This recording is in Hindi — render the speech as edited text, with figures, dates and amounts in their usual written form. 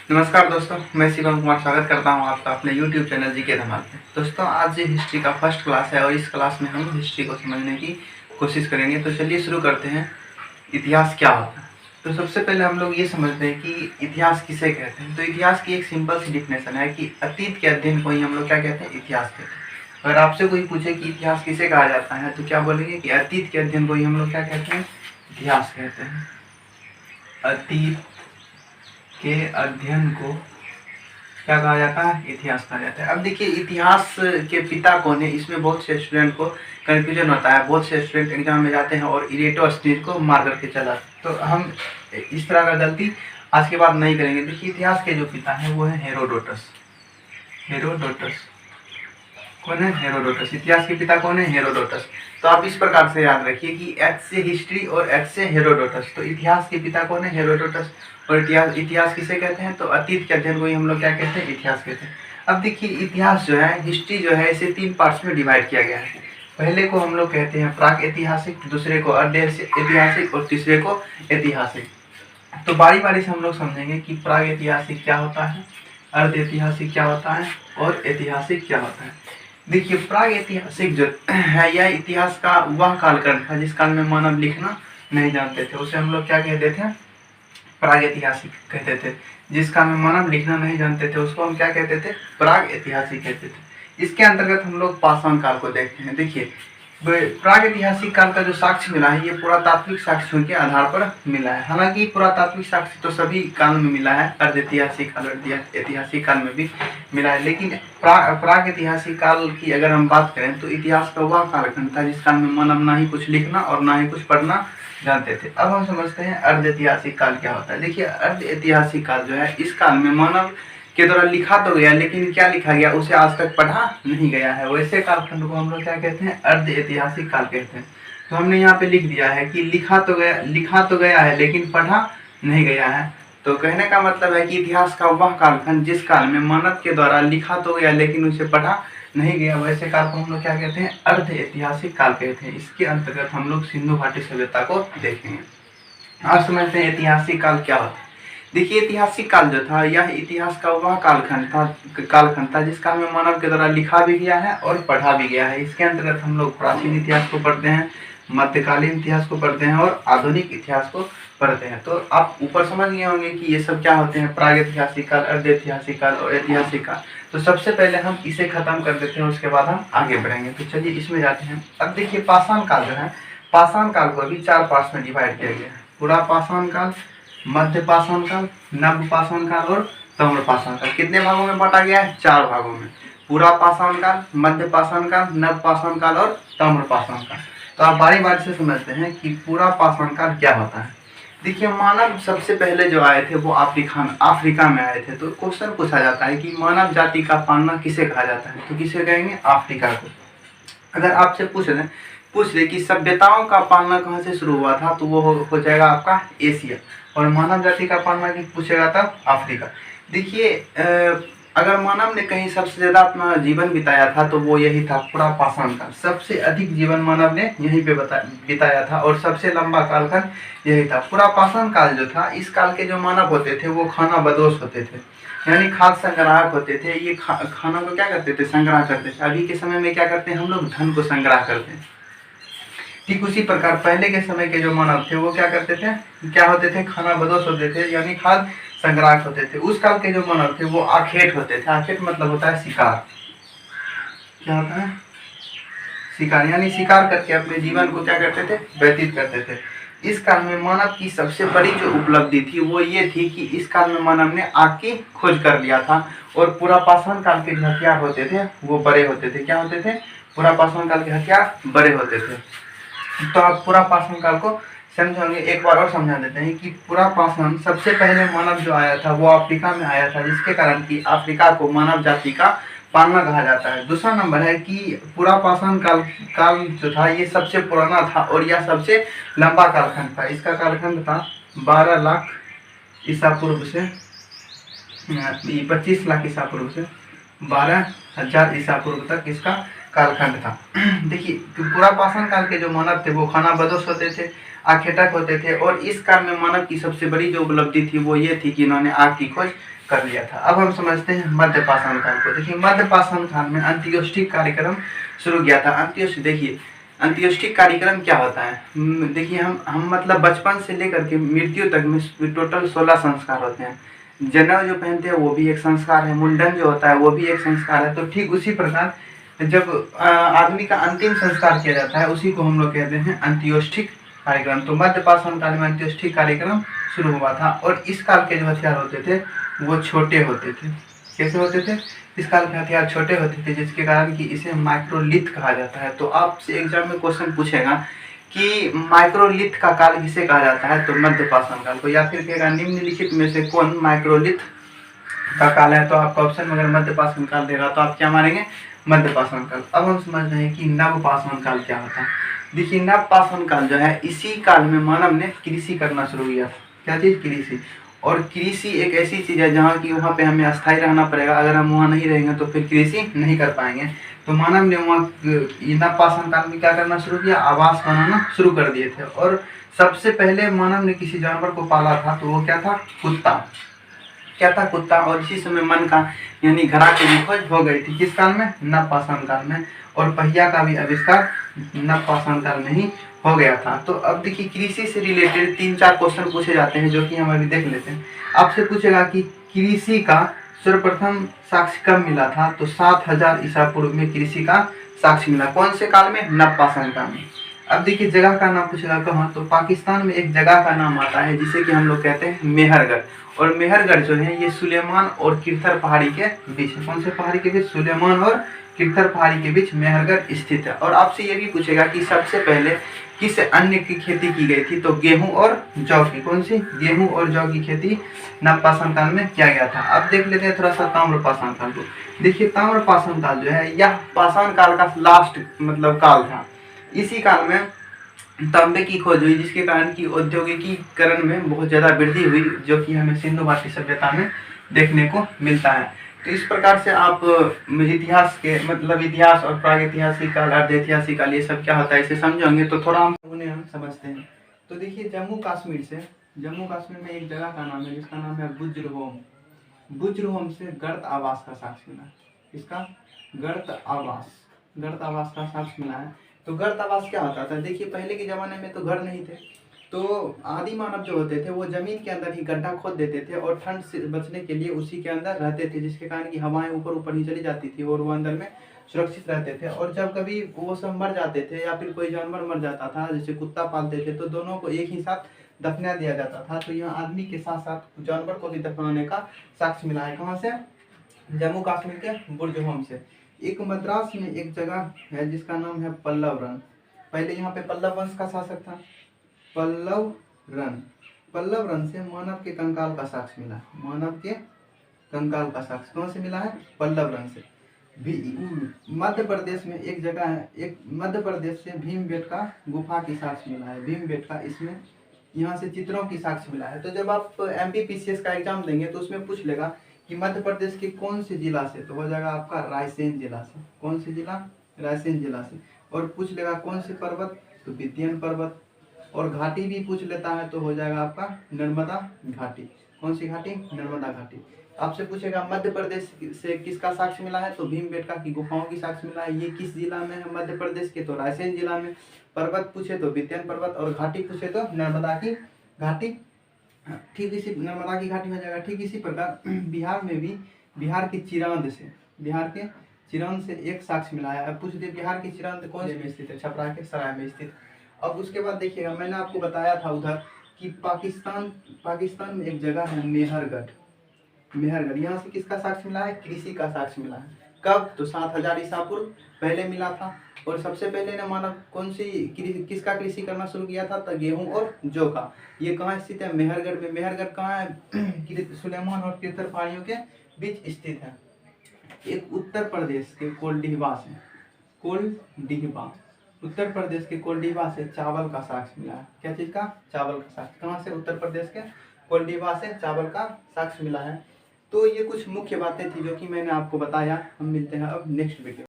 नमस्कार दोस्तों, मैं शिवम कुमार स्वागत करता हूं आपका अपने YouTube चैनल जी के धमाल पे। दोस्तों, आज ये हिस्ट्री का फर्स्ट क्लास है और इस क्लास में हम हिस्ट्री को समझने की कोशिश करेंगे। तो चलिए शुरू करते हैं। इतिहास क्या होता है? तो सबसे पहले हम लोग ये समझते हैं कि इतिहास किसे कहते हैं। तो इतिहास की एक सिंपल सी डिफिनेशन है कि अतीत के अध्ययन को ही हम लोग क्या कहते हैं? इतिहास कहते हैं। अगर आपसे कोई पूछे कि इतिहास किसे कहा जाता है तो क्या बोलेंगे कि अतीत के अध्ययन को ही हम लोग क्या कहते हैं? इतिहास कहते हैं। अतीत के अध्ययन को क्या कहा जाता है? इतिहास कहा जाता है। अब देखिए, इतिहास के पिता कौन है, इसमें बहुत से स्टूडेंट को कंफ्यूजन होता है। बहुत से स्टूडेंट एग्जाम में जाते हैं और इरेटोस्थनीज को मार करके चला। तो हम इस तरह का गलती आज के बाद नहीं करेंगे। देखिए, इतिहास के जो पिता हैं वो है हेरोडोटस। हेरोडोटस कौन है? हेरोडोटस। इतिहास के पिता कौन है? हेरोडोटस। तो आप इस प्रकार से याद रखिए कि एच से हिस्ट्री और एच से हेरोडोटस। तो इतिहास के पिता कौन है? हेरोडोटस। और इतिहास किसे कहते हैं? तो अतीत के अध्ययन को ही हम लोग क्या कहते हैं? इतिहास कहते हैं। अब देखिए, इतिहास जो है, हिस्ट्री जो है, इसे 3 पार्ट्स में डिवाइड किया गया है। पहले को हम लोग कहते हैं प्राक ऐतिहासिक, दूसरे को अर्ध ऐतिहासिक और तीसरे को ऐतिहासिक। तो बारी बारी से हम लोग समझेंगे कि प्राग ऐतिहासिक क्या होता है, अर्ध ऐतिहासिक क्या होता है और ऐतिहासिक क्या होता है। देखिए, प्राग ऐतिहासिक जो है, यह इतिहास का वह कालखंड था जिस काल में मानव लिखना नहीं जानते थे। उसे हम लोग क्या कहते थे? प्राग ऐतिहासिक कहते थे। जिस काल में मानव लिखना नहीं जानते थे उसको हम क्या कहते थे? प्राग ऐतिहासिक कहते थे। इसके अंतर्गत हम लोग पाषाण काल को देखते हैं। देखिए, प्राग ऐतिहासिक काल का जो साक्ष्य मिला है, ये पुरातात्विक साक्ष्यों के आधार पर मिला है। हालांकि पुरातात्विक साक्ष्य तो सभी काल में मिला है, अर्ध ऐतिहासिक काल और ऐतिहासिक काल में भी मिला है, लेकिन प्राग ऐतिहासिक काल की अगर हम बात करें तो इतिहास का वह कालखंड था जिस काल में मानव ना ही कुछ लिखना और ना ही कुछ पढ़ना जानते थे। अब हम समझते हैं अर्ध ऐतिहासिक काल क्या होता है। देखिए, अर्ध ऐतिहासिक काल जो है, इस काल में मानव के द्वारा लिखा तो गया, लेकिन क्या लिखा गया उसे आज तक पढ़ा नहीं गया है। वैसे कालखंड को हम लोग क्या कहते हैं? अर्ध ऐतिहासिक काल कहते हैं। तो हमने यहाँ पे लिख दिया है कि लिखा तो गया है लेकिन पढ़ा नहीं गया है। तो कहने का मतलब है कि इतिहास का वह कालखंड जिस काल में मानव के द्वारा लिखा तो गया लेकिन उसे पढ़ा नहीं गया, वैसे काल को हम लोग क्या कहते हैं? अर्ध ऐतिहासिक काल कहते हैं। इसके अंतर्गत हम लोग सिंधु घाटी सभ्यता को देखेंगे। आज समझते हैं ऐतिहासिक काल क्या होता है। देखिए, ऐतिहासिक काल जो था, यह इतिहास का वह कालखंड था जिस काल में मानव के द्वारा लिखा भी गया है और पढ़ा भी गया है। इसके अंतर्गत हम लोग प्राचीन इतिहास को पढ़ते हैं, मध्यकालीन इतिहास को पढ़ते हैं और आधुनिक इतिहास को पढ़ते हैं। तो आप ऊपर समझ गए होंगे कि ये सब क्या होते हैं? प्रागैतिहासिक काल, अर्ध ऐतिहासिक काल और ऐतिहासिक काल। तो सबसे पहले हम इसे खत्म कर देते हैं, उसके बाद हम आगे बढ़ेंगे। तो चलिए इसमें जाते हैं। अब देखिए, पाषाण काल जो है, पाषाण काल को भी 4 पार्ट्स में डिवाइड किया गया है। पूरा पाषाण काल, मध्य पाषाण काल, नव पाषाण काल और ताम्र पाषाण काल। कितने भागों में बांटा गया है? 4 भागों में। पूरा पाषाण काल, मध्य पाषाण काल, नव पाषाण काल और ताम्र पाषाण काल। तो आप बारी बारी से समझते हैं कि पूरा पाषाण काल क्या होता है। देखिए, मानव सबसे पहले जो आए थे वो अफ्रीका में आए थे। तो क्वेश्चन पूछा जाता है कि मानव जाति का पालना किसे कहा जाता है? तो किसे कहेंगे? अफ्रीका को। अगर आपसे पूछ ले कि सभ्यताओं का पालना कहाँ से शुरू हुआ था, तो वो हो जाएगा आपका एशिया। और मानव जाति का पालना की पूछेगा तब अफ्रीका। देखिए, अगर मानव ने कहीं सबसे ज्यादा अपना जीवन बिताया था तो वो यही था, पूरा पाषाण काल। सबसे अधिक जीवन मानव ने यहीं पे बिताया था और सबसे लंबा कालखंड यही था। पूरा पाषाण काल जो था, इस काल के जो मानव होते थे वो खाना बदोश होते थे, यानी खाद्य संग्राहक होते थे। ये खाना को क्या करते थे? संग्रह करते थे। अभी के समय में क्या करते हैं हम लोग? धन को संग्रह करते हैं। ठीक उसी प्रकार पहले के समय के जो मानव थे वो क्या करते थे? क्या होते थे? खाना बदोश होते थे, यानी खाद्य संग्राहक होते थे। उस काल के जो मानव थे वो आखेट होते थे। आखेट मतलब होता है शिकार। क्या होता है? शिकार, यानी शिकार करके अपने जीवन को क्या करते थे? व्यतीत करते थे। इस काल में मानव की सबसे बड़ी जो उपलब्धि थी वो ये थी कि इस काल में मानव ने आग की खोज कर लिया था। और पूरा पाषाण काल के जो हथियार होते थे वो बड़े होते थे। क्या होते थे? पूरा पाषाण काल के हथियार बड़े होते थे। तो आप पूरा पाषाण काल को समझोगे। एक बार और समझा देते हैं कि पूरा पाषाण, सबसे पहले मानव जो आया था वो अफ्रीका में आया था, जिसके कारण कि अफ्रीका को मानव जाति का पालना कहा जाता है। दूसरा नंबर है कि पूरा पाषाण काल जो था ये सबसे पुराना था और यह सबसे लंबा कालखंड था। इसका कालखंड था 12 लाख ईसा पूर्व से 25 लाख ईसा पूर्व से 12,000 ईसा पूर्व तक इसका कालखंड था। देखिए, पूरा पाषाण काल के जो मानव थे वो खाना बदोश होते थे। आखेटक होते थे। और इस काल में मानव की सबसे बड़ी जो उपलब्धि थी वो ये थी कि इन्होंने आग की खोज कर लिया था। अब हम समझते हैं मध्य पाषाण काल को। देखिए मध्य पाषाण काल में अंत्योष्ठिक कार्यक्रम शुरू किया था। अंत्योष्ठिक, देखिए अंत्योष्ठिक कार्यक्रम क्या होता है। देखिए हम मतलब बचपन से लेकर के मृत्यु तक में टोटल 16 संस्कार होते हैं। जनेऊ जो पहनते हैं वो भी एक संस्कार है, मुंडन जो होता है वो भी एक संस्कार है। तो ठीक उसी प्रकार जब आदमी का अंतिम संस्कार किया जाता है उसी को हम लोग कहते हैं अंत्योष्ठिक कार्यक्रम। तो मध्य पाषाण काल में अंत्योष्ठिक कार्यक्रम शुरू हुआ था। और इस काल के जो हथियार होते थे वो छोटे होते थे। कैसे होते थे? इस काल के हथियार छोटे होते थे, जिसके कारण कि इसे माइक्रोलिथ कहा जाता है। तो आपसे एग्जाम में क्वेश्चन पूछेगा कि माइक्रोलिथ का काल किसे कहा जाता है, तो मध्य पाषाण काल को। या फिर कहेगा निम्नलिखित में से कौन माइक्रोलिथ का काल है, तो आपका ऑप्शन में अगर मध्य पाषाण काल देगा तो आप क्या मानेंगे? मध्य पाषाण काल। अब हम समझ रहे हैं कि नव पाषाण काल क्या होता है। देखिए नव पाषाण काल जो है, इसी काल में मानव ने कृषि करना शुरू किया। क्या चीज? कृषि। और कृषि एक ऐसी चीज है जहाँ की वहाँ पे हमें अस्थायी रहना पड़ेगा। अगर हम वहाँ नहीं रहेंगे तो फिर कृषि नहीं कर पाएंगे। तो मानव ने वहाँ नव पाषाण काल में क्या करना शुरू किया? आवास बनाना शुरू कर दिए थे। और सबसे पहले मानव ने किसी जानवर को पाला था, तो वो क्या था? कुत्ता। क्या था? कुत्ता। और इसी समय मन का यानी घड़ा की भी खोज हो गई थी। किस काल में? नव पाषाण काल में। और पहिया का भी आविष्कार नव पाषाण काल में ही हो गया था। तो अब देखिए कृषि से रिलेटेड 3-4 क्वेश्चन पूछे जाते हैं, जो कि हम अभी देख लेते हैं। आपसे पूछेगा कि कृषि का सर्वप्रथम साक्ष्य कब मिला था, तो 7000 ईसा पूर्व में कृषि का साक्ष्य मिला। कौन से काल में? नव पाषाण काल में। अब देखिए जगह का नाम पूछेगा कहाँ, तो पाकिस्तान में एक जगह का नाम आता है जिसे कि हम लोग कहते हैं मेहरगढ़। और मेहरगढ़ जो है ये सुलेमान और किरथर पहाड़ी के बीच है। कौन से पहाड़ी के बीच? सुलेमान और किरथर पहाड़ी के बीच मेहरगढ़ स्थित है। और आपसे ये भी पूछेगा कि सबसे पहले किस अन्न की खेती की गई थी, तो गेहूं और जौ की। कौन सी? गेहूं और जौ की खेती नव पाषाण काल में किया गया था। अब देख लेते हैं थोड़ा सा ताम्र पाषाण काल को। देखिए ताम्र पाषाण काल जो है यह पाषाण काल का लास्ट मतलब काल था। इसी काल में तांबे की खोज हुई, जिसके कारण की औद्योगिकीकरण में बहुत ज्यादा वृद्धि हुई, जो कि हमें सिंधु घाटी सभ्यता में देखने को मिलता है। तो इस प्रकार से आप इतिहास के मतलब इतिहास और प्रागैतिहासिक काल, अर्धैतिहासिक काल, ये सब क्या होता है इसे समझेंगे तो थोड़ा हम उन्हें हम समझते हैं। तो देखिए जम्मू कश्मीर में एक जगह का नाम है जिसका नाम है बुज्रहोम। बुज्रहोम से गर्त आवास का साक्ष्य मिला। इसका गर्त आवास का साक्ष्य मिला है। तो गर्त आवास क्या होता था? देखिए पहले के जमाने में तो घर नहीं थे, तो आदि मानव जो होते थे वो जमीन के अंदर ही गड्ढा खोद देते थे और ठंड से बचने के लिए उसी के अंदर रहते थे, जिसके कारण की हवाएं ऊपर ऊपर ही चली जाती थी और वो अंदर में सुरक्षित रहते थे। और जब कभी वो सब मर जाते थे या फिर कोई जानवर मर जाता था, जैसे कुत्ता पालते थे, तो दोनों को एक ही साथ दफना दिया जाता था। तो यहाँ आदमी के साथ साथ जानवर को भी दफनाने का साक्ष्य मिला है। कहाँ से? जम्मू कश्मीर के बुर्जहोम से। एक मद्रास में एक जगह है जिसका नाम है पल्लव रन। पहले यहाँ पे पल्लव वंश का शासक था पल्लव रन से मानव के कंकाल का साक्ष्य मिला। मानव के कंकाल का साक्ष्य कहाँ से मिला है? पल्लव रन से। मध्य प्रदेश में एक जगह है, एक मध्य प्रदेश से भीमबेटका गुफा की साक्ष्य मिला है। भीमबेटका, इसमें यहाँ से चित्रों की साक्ष्य मिला है। तो जब आप MPPCS का एग्जाम देंगे तो उसमें पूछ लेगा कि मध्य प्रदेश के कौन से जिला से, तो हो जाएगा आपका रायसेन जिला से। कौन से जिला? रायसेन जिला से। और पूछ लेगा कौन से पर्वत, तो विंध्य पर्वत। और घाटी भी पूछ लेता है तो हो जाएगा आपका नर्मदा घाटी। कौन सी घाटी? नर्मदा घाटी। आपसे पूछेगा मध्य प्रदेश से किसका साक्ष्य मिला है, तो भीमबेटका की गुफाओं की साक्ष्य मिला है। ये किस जिला में है मध्य प्रदेश के, तो रायसेन जिला में। पर्वत पूछे तो विंध्य पर्वत, और घाटी पूछे तो नर्मदा की घाटी। ठीक इसी नर्मदा की घाटी हो जाएगा। ठीक इसी प्रकार बिहार में भी बिहार के चिरांद से एक साक्ष्य मिला है। अब पूछ दे बिहार की चिरांद कौन से में स्थित है? छपरा के सराय में स्थित। अब उसके बाद देखिएगा मैंने आपको बताया था उधर कि पाकिस्तान में एक जगह है मेहरगढ़। यहाँ से किसका साक्ष्य मिला है? कृषि का साक्ष्य मिला है। कब? तो 7000 ईसा पूर्व पहले मिला था। और सबसे पहले ने मानव कौन सी किसका कृषि करना शुरू किया था? तो गेहूं और जौ का। ये कहाँ स्थित है? मेहरगढ़ में। मेहरगढ़ कहाँ है? सुलेमान और किरथर पहाड़ियों के बीच स्थित है। एक उत्तर प्रदेश के कोल्डीहवा उत्तर प्रदेश के कोल्डीहवा से चावल का साक्ष्य मिला है। क्या चीज का? चावल का साक्ष्य। कहाँ से? उत्तर प्रदेश के कोल्डीहवा से चावल का साक्ष्य मिला है। तो ये कुछ मुख्य बातें थी जो कि मैंने आपको बताया। हम मिलते हैं अब नेक्स्ट वीडियो।